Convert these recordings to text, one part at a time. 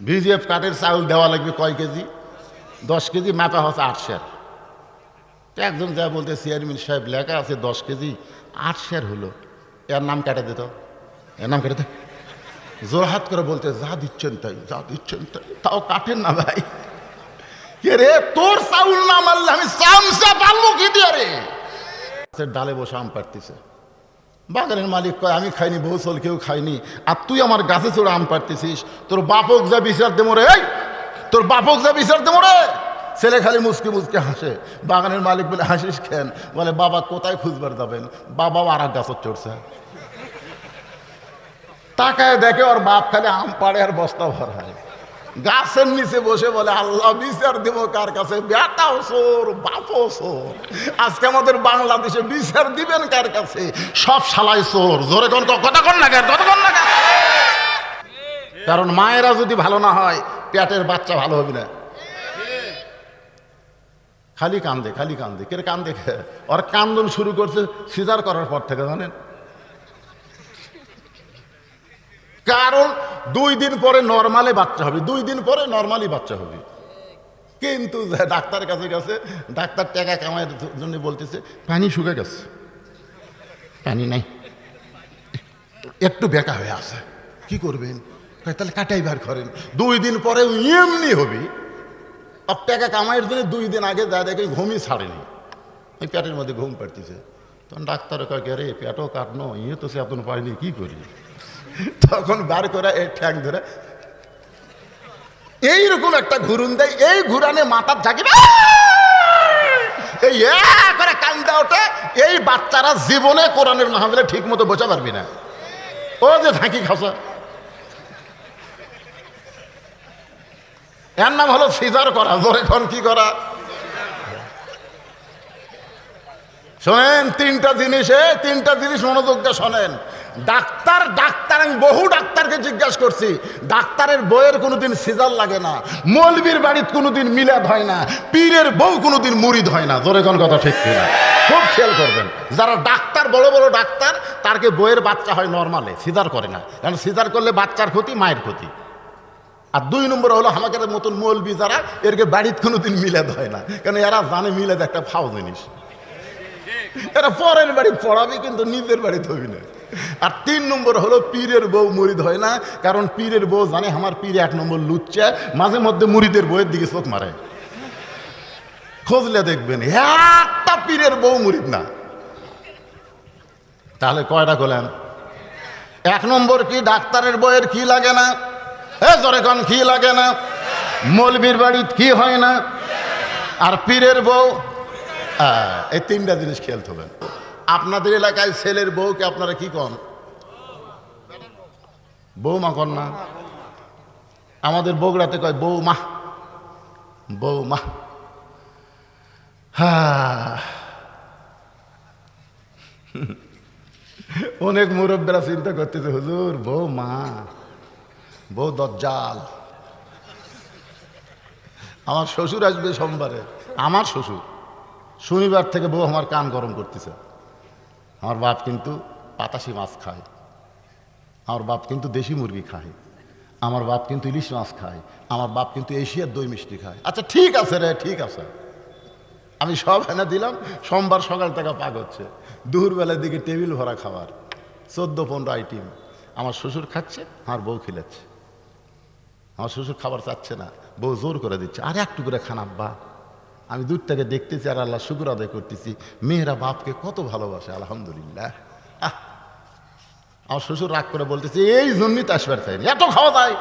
VGF কাঠের চাউল দেওয়া লাগবে কয় কেজি? 10 কেজি, মাপা হচ্ছে 8 সের। একজন যা বলতে, চেয়ারম্যান সাহেব লেখা আছে 10 কেজি 8 সের হলো, এর নাম কেটে দিত, এর নাম কেটে দে। জোরহাত করে বলতে, যা দিচ্ছেন তাই, যা দিচ্ছেন তাই, তাও কাঠের না ভাই। কে রে, তোর চাউল না মারলে আমি চামচা পারবো কি দিয়ে রে? ডালে বসে আম পাড়তিছে, বাগানের মালিক কয় আমি খাইনি, বউ চল কেউ খাইনি, আর তুই আমার গাছে চড়ে আম পাড়তেছিস, তোর বাপক যা বিচার দে মোরে, এই তোর বাপক যা বিচার দে মোরে। ছেলে খালি মুসকে মুসকে হাসে। বাগানের মালিক বলে, হাসিস কেন? বলে, বাবা কোথায় খুঁজবার যাবেন, বাবাও আর এক গাছত চড়ছে। তাকায় দেখে ওর বাপ খালি আম পাড়ে আর বস্তা ভরায়। গাছের নিচে বসে বলে, আল্লাহ বিচার দেবো কার কাছে? বেটাও চোর, বাপও চোর। আজকে আমাদের বাংলাদেশে বিচার দিবেন কার কাছে? সব শালাই চোর। জোরে কোন কথা কন না, কথা কন না। কারণ মায়েরা যদি ভালো না হয়, পেটের বাচ্চা ভালো হবে না। খালি কান্দে, খালি কান্দে। কে কান্দে? ওর কান্দন শুরু করছে সিজার করার পর থেকে, জানেন? কারণ 2 দিন পরে নর্মালি বাচ্চা হবে, 2 দিন পরে নর্মালি বাচ্চা হবে। কিন্তু ডাক্তারের কাছে গেছে, ডাক্তার টাকা কামাইয়ের জন্য বলতেছে পানি শুকে গেছে, পানি নাই, একটু বেকা হয়ে আছে, কি করবেন? তাহলে কাটাই বার করেন, 2 দিন পরে এমনি হবে। আর টাকা কামাইয়ের জন্য 2 দিন আগে যা দেখে ঘুমই ছাড়েনি, ওই পেটের মধ্যে ঘুম পাড়তেছে। তখন ডাক্তার কয়, রে পেটও কাটনো, তো সে এতন পায়নি, কি করি? তখন বার করে এই ঠ্যাং ধরে এইরকম একটা ঘুরুন দেয়, এই ঘুরানে মাথার ঝাঁকিবে, এই করে কান্দা ওঠে। এই বাচ্চারা জীবনে কোরআনের মাহফিলে ঠিক মতো বোঝা পারবি না। ও যে ঝাঁকি খাসা, এর নাম হলো সিজার করা। জোরে কোন কি করা? শোনেন, 3টা জিনিস মনোযোগ দিয়ে শোনেন। ডাক্তার আমি বহু ডাক্তারকে জিজ্ঞাসা করছি, ডাক্তারের বইয়ের কোনোদিন সিজার লাগে না, মৌলবীর বাড়িতে কোনোদিন মিলাদ হয় না, পীরের বউ কোনোদিন মুরিদ হয় না। জোরে কোন কথা ঠিক কিনা? খুব খেয়াল করবেন, যারা ডাক্তার, বড় বড় ডাক্তার, তারকে বইয়ের বাচ্চা হয় নর্মালে, সিজার করে না। কারণ সিজার করলে বাচ্চার ক্ষতি, মায়ের ক্ষতি। আর 2 নম্বর হলো আমাদের মতন মৌলবী যারা, এরকে বাড়িতে কোনোদিন মিলাদ হয় না, কারণ এরা জানে মিলাদ একটা ফাও জিনিস। এরা পরের বাড়ি পড়াবে, কিন্তু নিজের বাড়িতে হবি না। আর 3 নম্বর হলো পীরের বউ মুরিদ হয় না, কারণ পীরের বউ জানে আমার পীরে 1 নম্বর লুচ্চা, মাঝে মধ্যে মুরিদের বউয়ের দিকে চোখ মারে। খোঁজলে দেখবেন একটা পীরের বউ মুরিদ না। তাহলে কয়টা করলেন? 1 নম্বর কি, ডাক্তারের বউয়ের কি লাগে না? জোরে কোন কি লাগে না? মৌলবীর বাড়িতে কি হয় না? আর পীরের বউ, এই 3টা জিনিস খেয়াল করবেন। আপনাদের এলাকায় ছেলের বউকে আপনারা কি কন? বৌমা কন না? আমাদের বগুড়াতে কয় বৌমা, বৌমা। অনেক মুরব্বীরা চিন্তা করতেছে, হুজুর বৌমা, বউ দজ্জাল। আমার শ্বশুর আসবে সোমবারে, আমার শ্বশুর শনিবার থেকে বউ আমার কান গরম করতেছে। আমার বাপ কিন্তু পাতাশি মাছ খায়, আমার বাপ কিন্তু দেশি মুরগি খায়, আমার বাপ কিন্তু ইলিশ মাছ খায়, আমার বাপ কিন্তু এশিয়ার দই মিষ্টি খায়। আচ্ছা ঠিক আছে রে, ঠিক আছে, আমি সব এনে দিলাম। সোমবার সকাল থেকে পাক হচ্ছে, দুপুরবেলার দিকে টেবিল ভরা খাবার, 14-15 আইটেম। আমার শ্বশুর খাচ্ছে, আমার বউ খিলাচ্ছে। আমার শ্বশুর খাবার চাচ্ছে না, বউ জোর করে দিচ্ছে, আর একটু করে খান আব্বা। আমি দূর থেকে দেখতেছি আর আল্লাহ শুকর আদায় করতেছি, মেয়েরা বাপকে কত ভালোবাসে, আলহামদুলিল্লাহ। আমার শ্বশুর রাগ করে বলতেছে, এই জন্যই তো আসবার চাইনি, এত খাওয়া যায়।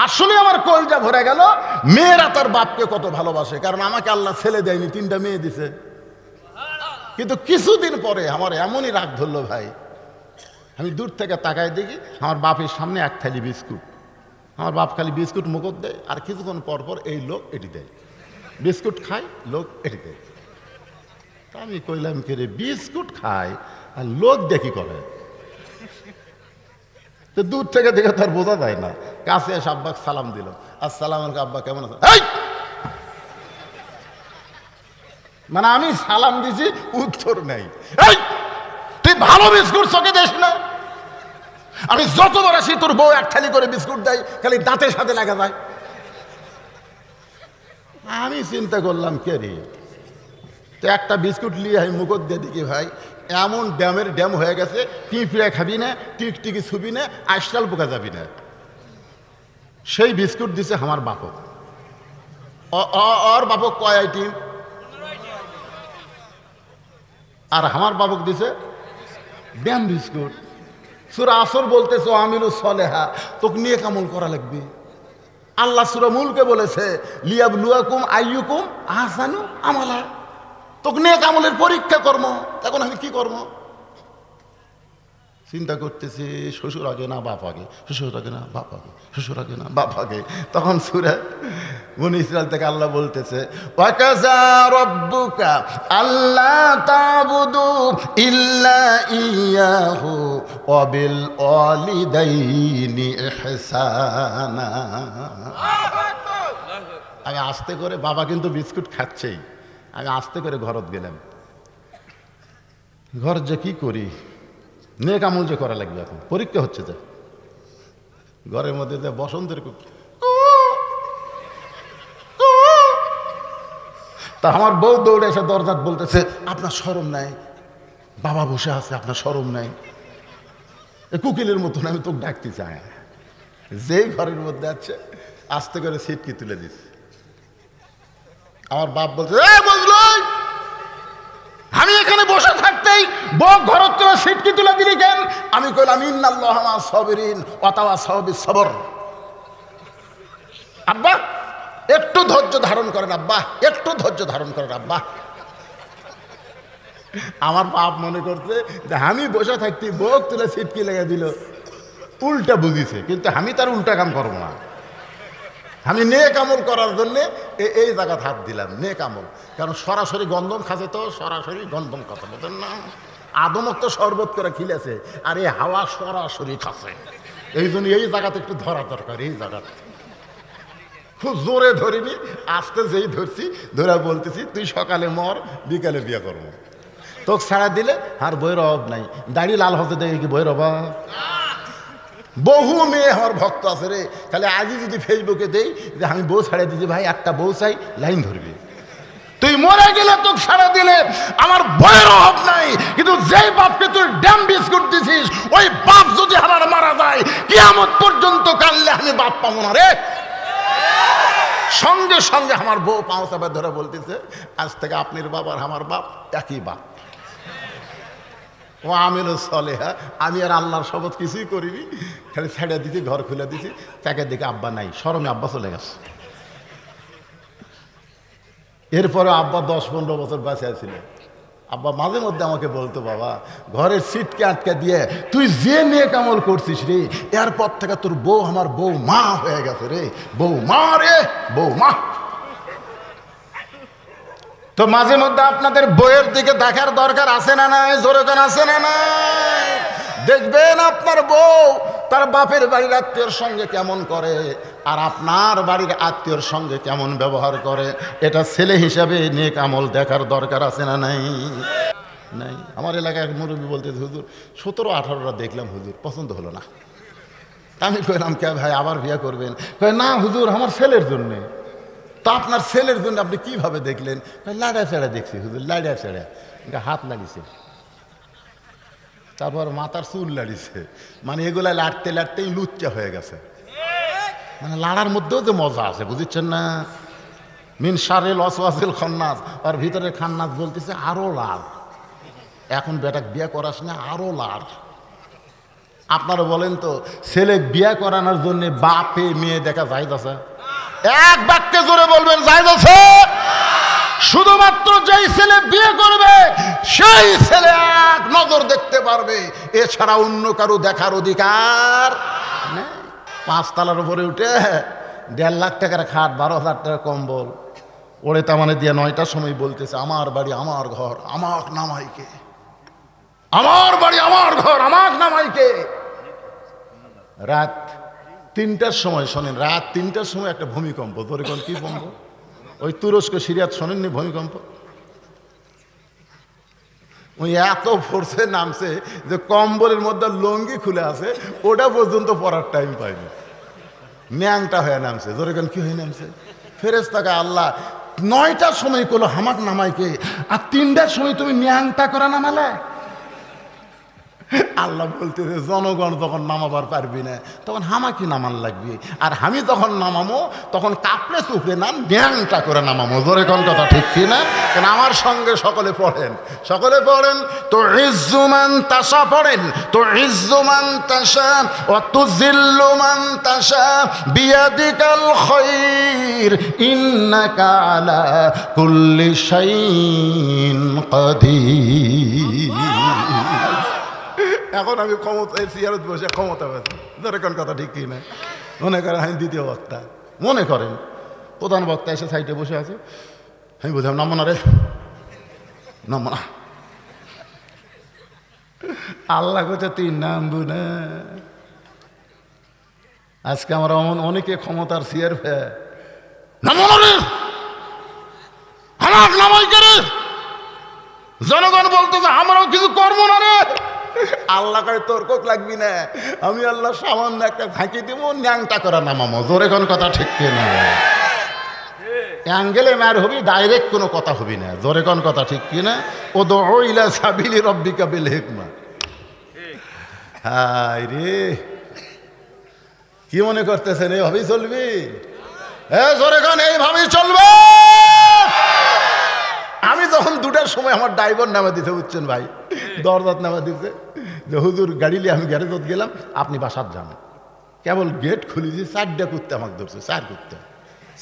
আসলে আমার কলজা ভরে গেল, মেয়েরা তার বাপকে কত ভালোবাসে। কারণ আমাকে আল্লাহ ছেলে দেয়নি, 3টা মেয়ে দিছে। কিন্তু কিছুদিন পরে আমার এমনই রাগ ধরলো ভাই, আমি দূর থেকে তাকায় দেখি আমার বাপের সামনে 1 থালি বিস্কুট। আমার বাপ খালি বিস্কুট মুখত দেয়, আর কিছুক্ষণ পর পর এই লোক এটি দেয়, বিস্কুট খায়, লোক এটি দেয়। আমি কইলাম, কে রে, বিস্কুট খায় আর লোক দেখি করে? তো দূর থেকে দেখে তার বোঝা যায় না। কাছে এসে আব্বাকে সালাম দিল, আসসালামু আলাইকুম, আব্বা কেমন আছেন? মানে আমি সালাম দিছি, উত্তর নেই। তুই ভালো বিস্কুট চোখে দেশ না? আমি যতবার আসি তোর বউ এক থালি করে বিস্কুট দেয়, খালি দাঁতের সাথে লাগা যায়। আমি চিন্তা করলাম কে রে, তো একটা বিস্কুট নিয়ে আমি মুখত দিয়ে দেখি ভাই এমন ড্যামের ড্যাম হয়ে গেছে, পিঁপড়ে খাবি না, টিকটিকি ছুবি না, আইসটাল পোকা যাবি না। সেই বিস্কুট দিছে আমার বাপক। ওর বাপক কয় আইটিম, আর আমার বাপক দিছে ড্যাম বিস্কুট। সূরা আসর বলতেছে আমিলু সলেহা, তোকে নিয়ে কামল করা লাগবে। আল্লাহ সূরা মুলকে বলেছে লিয়াবলুয়াকুম আইয়ুকুম আহসানু আমালা, তোকে নিয়ে কামলের পরীক্ষা কর্ম। এখন আমি কি করব? চিন্তা করতেছি শ্বশুর আগে না বাপ আগে, শ্বশুর আগে না বাপ আগে, শ্বশুর আগে না বাপ আগে। তখন সূরা বনী ইসরাইল থেকে আল্লাহ বলতেছে ওয়াকাযা রাব্বুকা আল্লা তা'বুদু ইল্লা ইয়াহু ওয়া বিল ওয়ালিদাইনি ইহসানা। আমি আস্তে করে, বাবা কিন্তু বিস্কুট খাচ্ছেই, আমি আস্তে করে ঘরত গেলাম। ঘর যে কি করি, নেক আমল যে করা লাগবে, এখন পরীক্ষা হচ্ছে। যে ঘরের মধ্যে যে বসন্তের তা আমার বউ দৌড়ে এসে দরজাত বলতেছে আপনার শরম নাই, বাবা বসে আছে, আপনার শরম নাই। কুকিলের মতন আমি তোকে ডাকতে চাই। যেই ঘরের মধ্যে আছে আস্তে করে সিটকি তুলে দিচ্ছে। আমার বাপ বলছে আমি এখানে বসে থাকতেই বউ ঘর থেকে সিটকি তুলে দিলি কেন? আমি কইলাম ইন্নাল্লাহা মা'আস সাবিরিন ওয়া তাওয়াসাউ বিস সবর। আব্বা একটু ধৈর্য ধারণ করেন, আব্বা একটু ধৈর্য ধারণ করেন আব্বা। আমার বাপ মনে করছে যে আমি বসে থাকতে বউ তুলে সিটকি লেগে দিল, উল্টা বুঝিছে। কিন্তু আমি তার উল্টা কাম করবো না। আমি নেক আমল করার জন্যে এই জায়গায় হাত দিলাম, নেক আমল। কারণ সরাসরি গন্ধম খাচ্ছে, তো সরাসরি গন্ধম কথা বলতেন না, আদমক তো শরবত করে খিলেছে, আর এই হাওয়া সরাসরি খাচ্ছে। এই জন্য এই জায়গাতে একটু ধরা দরকার। এই জায়গাতে খুব জোরে ধরিনি, আস্তে যেই ধরছি ধরে বলতেছি তুই সকালে মর, বিকালে বিয়ে করবো। তোকে ছাড়া দিলে আর বইয়ের অভাব নাই। দাড়ি লাল হতে দেখে কি বইয়ের অভাব? বহু মেয়ে আমার ভক্ত আছে রে, তাহলে আজই যদি ফেসবুকে দেই যে আমি বউ ছাড়া দিচ্ছি, ভাই একটা বউ চাই, লাইন ধরবি। তুই মরে গেলে তোকে ছাড়া দিলে আমার বইয়ের অভাব নাই, কিন্তু যেই বাপকে তুই ড্যাম বিস্কুট দিছিস ওই বাপ যদি আমার মারা যায় কিয়ামত পর্যন্ত কানলে আমি বাপ পাবো না রে। সঙ্গে সঙ্গে আমার বউ পাঁচ চাপা ধরে বলতেছে আজ থেকে আপনার বাপ আর আমার বাপ একই বাপ। ও আমিরু সলেহা, আমি আর আল্লাহর শপথ কিছুই করিনি, খালি ছেড়ে দিছি, ঘর খুলে দিছি। তাকে দেখে আব্বা নাই, শরমে আব্বা চলে গেছে। এরপরে আব্বা 10-15 বছর বাঁচে ছিল। আব্বা মাঝে মধ্যে আমাকে বলতো বাবা ঘরের সিটকে আটকে দিয়ে তুই যে নেক আমল করছিস রে, এরপর থেকে তোর বউ আমার বউ মা হয়ে গেছে রে, বউ মা রে, বউ মা। তো মাঝে মধ্যে আপনাদের বইয়ের দিকে দেখার দরকার আছে না নাই? জোরে গান আছে না নাই? দেখবেন আপনার বউ তার বাপের বাড়ির আত্মীয়র সঙ্গে কেমন করে, আর আপনার বাড়ির আত্মীয়র সঙ্গে কেমন ব্যবহার করে। এটা ছেলে হিসাবে নেক আমল দেখার দরকার আছে না নাই? নাই। আমার এলাকায় এক মুরব্বী বলতে হুজুর 17-18টা দেখলাম হুজুর, পছন্দ হলো না। আমি কইলাম কে ভাই আবার বিয়ে করবেন? কয় না হুজুর আমার ছেলের জন্যে। তা আপনার ছেলের জন্য আপনি কিভাবে দেখলেন? লাড়া চেড়া দেখছি হুজুর, লাড়া চেড়া হাত লাগিছে, তারপর মাথার চুল লাড়িছে, মানে এগুলা লাড়তে লাড়তেই লুচ্চা হয়ে গেছে। মানে লাড়ার মধ্যেও যে মজা আছে বুঝছেন না? মিন শারিল ওয়াসওয়াসিল খান্নাস, আর ভিতরে খান্নাস বলতেছে আরো লাড়। এখন বেটা বিয়ে করাস না, আরো লাড়। আপনারা বলেন তো ছেলে বিয়ে করানোর জন্য বাপে মেয়ে দেখা জায়েজ আছে? এক বাক্যে জোরে বলবেন জায়েজ আছে? শুধুমাত্র যেই ছেলে বিয়ে করবে সেই ছেলে এক নজর দেখতে পারবে, এছাড়া অন্য কারো দেখার অধিকার নেই। 5 তলার উপরে উঠে 1.5 লাখ টাকার খাট, 12,000 টাকার কম্বল ওরে তামানে দিয়ে 9টার সময় বলতেছে আমার বাড়ি আমার ঘর আমার নামাইকে, আমার বাড়ি আমার ঘর আমার নামাইকে। রাত 3টার সময় শোনেন, রাত 3টার সময় একটা ভূমিকম্প। ধরে কোন কি ভূমিকম্প? ওই তুরস্ক সিরিয়াত শোনেননি ভূমিকম্প? ওই এত ফোর্সে নামছে যে কম্বলের মধ্যে লঙ্গি খুলে আছে, ওটা পর্যন্ত পড়ার টাইম পাইনি, ন্যাংটা হয়ে নামছে। জোরে কেন কি হয়ে নামছে? ফেরেশতাকে আল্লাহ 9টার সময় করলো হামাক নামাইকে, আর 3টার সময় তুমি ন্যাংটা করে নামালে। আল্লাহ বলতেছে জনগণ যখন নামাবার পারবি না তখন হামাকি নামান লাগবে, আর আমি যখন নামামো তখন কাপড়ে চুপড়ে না ন্যাংটা করে নামামো। জোরে কোন কথা ঠিক কি না? কেন আমার সঙ্গে সকলে পড়েন, সকলে পড়েন। তো ইজ্জুমান তাসা পড়েন, তো ইজ্জুমান তাসা ও তুজিল্লুমান তাসা বিয়াদিকাল খায়র ইন্নাকা আলা কুল্লি শাইইন কাদির। এখন আমি ক্ষমতা চেয়ারত বসে ক্ষমতা পাচ্ছি। ধরে কোন কথা ঠিক কি না? মনে করেন আমি দ্বিতীয় বক্তা, মনে করেন প্রধান বক্তা এসে সাইডে বসে আছে, আমি বললাম নামো না রে, নামো না। আল্লাহ কোথা তুই নামবো না? আজকে আমরা অনেকে ক্ষমতার চেয়ার ফেয়ে নামো না রে, আমার নামাই করে জনগণ বলতেছে আমরাও কিছু করবো না রে। আল্লাহ করে তর্ক লাগবি না, আমি আল্লাহ সামান্য একটা ঝাঁকি দিব, ন্যাংটা করা নামামো। জোরে কোন কথা ঠিক কিনা? অ্যাঙ্গেলে মার হবি, ডাইরেক্ট কোনো কথা হবি না। জোরে কোন কথা ঠিক কিনা? ও দো ইলা সাবিলি রব্বিকা বিল হিকমা। হায় রে, কি মনে করতেছেন এইভাবেই চলবি? জোরে কোন এইভাবেই চলবে। আমি যখন 2টার সময় আমার ড্রাইভার নামা দিতে, বুঝছেন ভাই, দরজাত নামা দিতে যে হুজুর গাড়ি নিয়ে আমি গ্যারেজত গেলাম, আপনি বাসাত যান। কেবল গেট খুলেছি, 4টা কুত্তে আমাকে ধরছে, 4 কুত্তে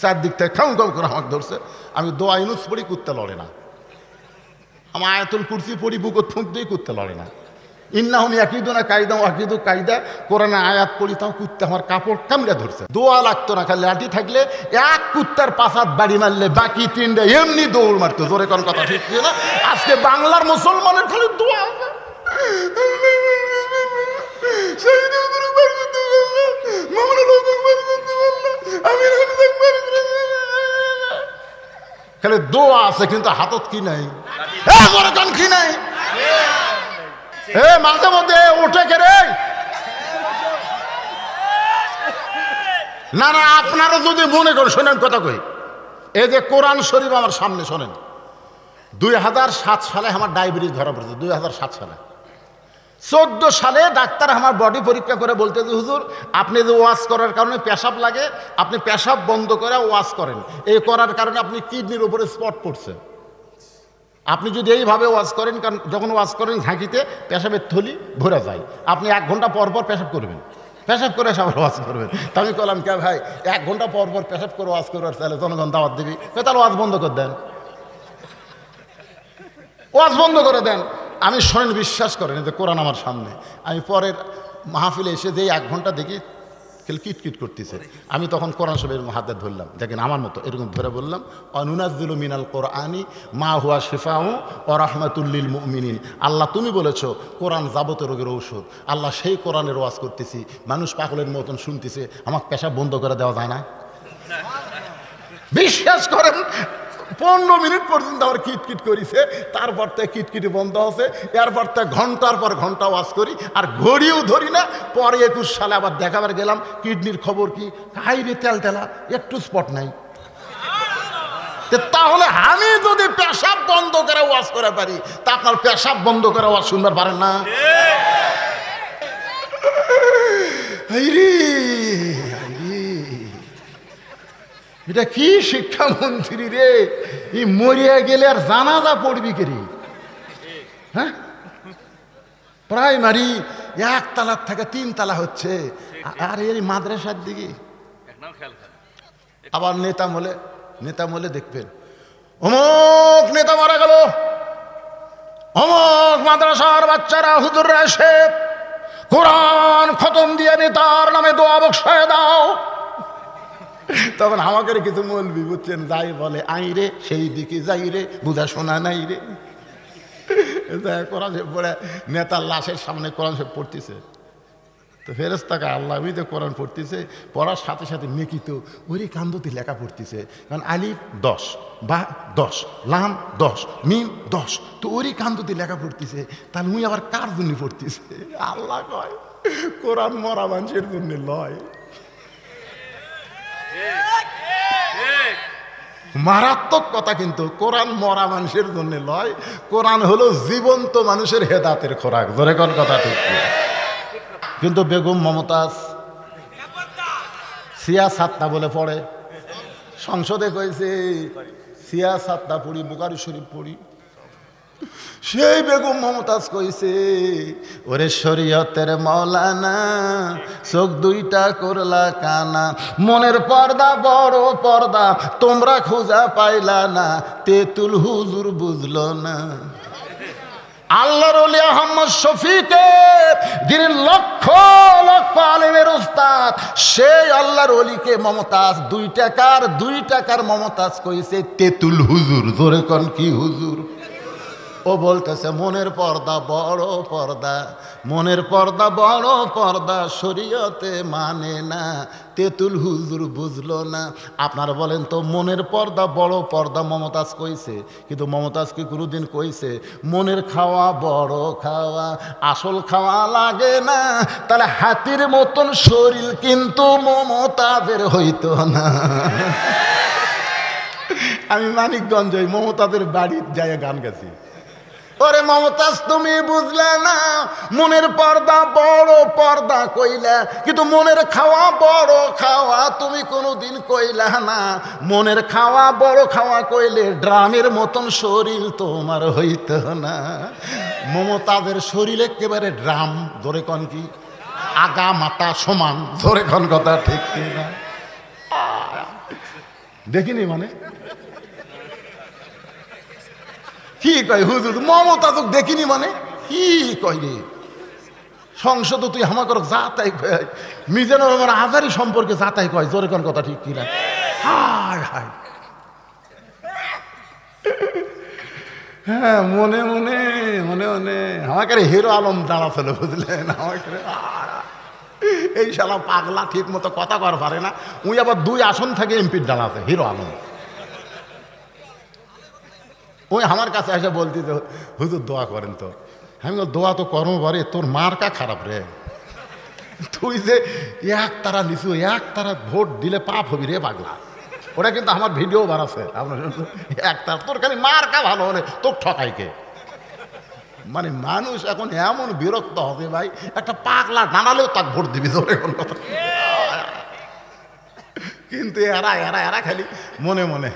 4 দিক থেকে খাও খাও করে আমাকে ধরছে। আমি দোয়া ইনুস পড়ি, কুত্তে লড়ে না। আমার আয়াতুল কুরসি পড়ি, বুকত ফুঁক দিয়ে কুত্তে লড়ে না। ইন্নাহুম ইয়াকিদুনা কায়দা ওয়াকিদু কায়দা, কোরআনে আয়াত পড়ি, তাও কুত্তে আমার কাপড় কামড়ে ধরছে। দোয়া লাগতো না, খালি লাঠি থাকলে এক কুত্তার পাছাত বাড়ি মারলে বাকি 3টা এমনি দৌড় মারতো। জোরে কোন কথা ঠিক না? আজকে বাংলার মুসলমানের খালি দোয়া, খালি দোয়া আছে কিন্তু হাতত কি নাই? জোরে কোন কি নাই? মাঝে মধ্যে উঠে কেড়ে না না, আপনারা যদি মনে করেন, শোনেন কথা কই, এই যে কোরআন শরীফ আমার সামনে, শোনেন। 2007 সালে আমার ডায়াবেটিস ধরা পড়েছে। 2007 সালে, 14 সালে ডাক্তার আমার বডি পরীক্ষা করে বলতে যে হুজুর আপনি যে ওয়াশ করার কারণে পেশাব লাগে, আপনি পেশাব বন্ধ করে ওয়াশ করেন, এই করার কারণে আপনি কিডনির উপরে স্পট পড়ছে। আপনি যদি এইভাবে ওয়াশ করেন, কারণ যখন ওয়াশ করেন ঝাঁকিতে পেশাবের থলি ভরে যায়, আপনি 1 ঘন্টা পর পর পেশাব করবেন, পেশাব করে সবার ওয়াজ করবেন। তা আমি বললাম কে ভাই 1 ঘন্টা পর পর পেশাব করে ওয়াজ করবার তাহলে জনগণ দাওয়াত দিবি, তাহলে ওয়াজ বন্ধ করে দেন, ওয়াজ বন্ধ করে দেন। আমি শোনেন, বিশ্বাস করেন যে কোরআন আমার সামনে, আমি পরের মাহফিলে এসে যে 1 ঘন্টা দেখি কিটকিট করতেছে, আমি তখন কোরআন শরীফের হাতে ধরলাম, দেখেন আমার মতো এরকম ধরে বললাম অনুনাজ্জিলু মিনাল কোরআনি মা হুয়া শিফাউ ওয়া রাহমাতুল লিল মুমিনিন। আল্লাহ তুমি বলেছো কোরআন যাবতীয় রোগের ঔষধ, আল্লাহ সেই কোরআনের ওয়াজ করতেছি, মানুষ পাগলের মতন শুনতেছে, আমাকে পেশাব বন্ধ করে দেওয়া যায় না? বিশ্বাস করেন 15 মিনিট পর্যন্ত আমার কিটকিট করেছে, তারপর থেকে কিটকিটি বন্ধ হচ্ছে, এরপর থেকে ঘন্টার পর ঘন্টা ওয়াজ করি, আর ঘড়িও ধরি না। পরে 21 সালে আবার দেখাবার গেলাম, কিডনির খবর কি, হাইরে তেলতেলা, একটু স্পট নাই। তাহলে আমি যদি পেশাব বন্ধ করে ওয়াজ করে পারি, তা আপনার পেশাব বন্ধ করে ওয়াজ শুনবার পারেন না? এটা কি শিক্ষামন্ত্রী রে, এই মরিয়া গেলে আর জানাজা পড়বি কে রে? হ্যাঁ, প্রাইমারি 1 তলার থেকে 3 তলা হচ্ছে, আর এই মাদ্রাসার দিকে আবার নেতা মলে দেখবেন অমুক নেতা মারা গেল, অমুক মাদ্রাসার বাচ্চারা হুজুররা এসে কোরআন খতম দিয়ে নেতার নামে দোয়া বক্সায় দাও। তখন আমাকে কিছু মৌলবি বুঝছেন যাই বলে আই রে সেই দিকে যাই রে, বুঝা শোনা নাই রে। কোরআন শরীফ পড়ে নেতার লাশের সামনে কোরআন শরীফ পড়তেছে, তো ফেরেশতাকে আল্লাহ তো কোরআন পড়তেছে, পড়ার সাথে সাথে নেকি তো ওরে কান্দতে লেখা পড়তেছে, কারণ আলিফ 10, বা 10, লাম 10, মিম 10, তো ওরই কান্দতে লেখা পড়তেছে। তাহলে মুই আবার কার জন্য পড়তেছে? আল্লাহ কয় কোরআন মরা মানুষের জন্য লয়। মারাত্মক কথা, কিন্তু কোরআন মরা মানুষের জন্য লয়, কোরআন হলো জীবন্ত মানুষের হেদাতের খোরাক। ধরে কোন কথা ঠিক। কিন্তু বেগম মমতাজ সিয়াসাতটা বলে পড়ে, সংসদে কইছে সিয়াসাতটা পড়ি, বুখারী শরীফ পড়ি। সেই বেগম মমতাজ কইছে ওরে শরীয়তের মাওলানা চোখ দুইটা করলা কানা, মনের পর্দা বড় পর্দা তোমরা খোঁজা পাইলা না, তেতুল হুজুর বুঝলো না। আল্লাহর ওলি আহমদ শফিকে যিনি লক্ষ লক্ষ আলেমের উস্তাদ, সেই আল্লাহর ওলিকে মমতাজ 2 টাকার মমতাজ কইছে তেতুল হুজুর। জোরে কোন কি হুজুর? ও বলতেছে মনের পর্দা বড় পর্দা, মনের পর্দা বড় পর্দা শরীয়তে মানে না, তেতুল হুজুর বুঝলো না। আপনারা বলেন তো মনের পর্দা বড় পর্দা মমতাজ কইছে, কিন্তু মমতাজ কি কোনোদিন কইছে মনের খাওয়া বড় খাওয়া, আসল খাওয়া লাগে না? তাহলে হাতির মতন শরীর কিন্তু মমতাজের হইতো না। আমি মানিকগঞ্জ মমতাজের বাড়ি যাই গান গেছি। ওরে মমতাজ তুমি বুঝলে না, মনের পর্দা বড় পর্দা কইলা, কিন্তু মনের খাওয়া বড় খাওয়া তুমি কোনোদিন কইলা না। মনের খাওয়া বড় খাওয়া কইলে ড্রামের মতন শরীর তোমার হইত না। মমতাজের শরীর একেবারে ড্রাম। ধরে কন কি? আগা মাথা সমান। ধরে কন কথা ঠিক কিনা? দেখিনি মানে কি কয় হুজুর মমতা তো দেখিনি মানে কি কয় রে? সংসদ তুই হামা কর যা তাই কয়, মিজানুর রহমান আজারি সম্পর্কে যা তাই কয়। জোরে কোন কথা ঠিক কিনা? হায় হায়। হ্যাঁ, মনে মনে মনে মনে আমাকে হিরো আলম দাঁড়াছিল, বুঝলেন? আমাকে এই শালা পাগলা ঠিক মতো কথা কর পারে না। উই আবার 2 আসন থেকে এমপির দাঁড়াছে হিরো আলম। ওই আমার কাছে এসে বলতি তো হুজুর দোয়া করেন তো। আমি বল দোয়া তো করবো বারে, তোর মার্কা খারাপ রে, তুই যে এক তারা নিচু এক তারা ভোট দিলে পাপ হবি রে পাগলা। ওটা কিন্তু আমার ভিডিও বানাচ্ছে আপনার, এক তারা তোর খালি মার্কা ভালো হলে তোর ঠকাইকে। মানে মানুষ এখন এমন বিরক্ত হবে ভাই, একটা পাগলা দাঁড়ালেও তাকে ভোট দিবি। তোর এখন কথা কিন্তু এরা এরা এরা খালি মনে মনে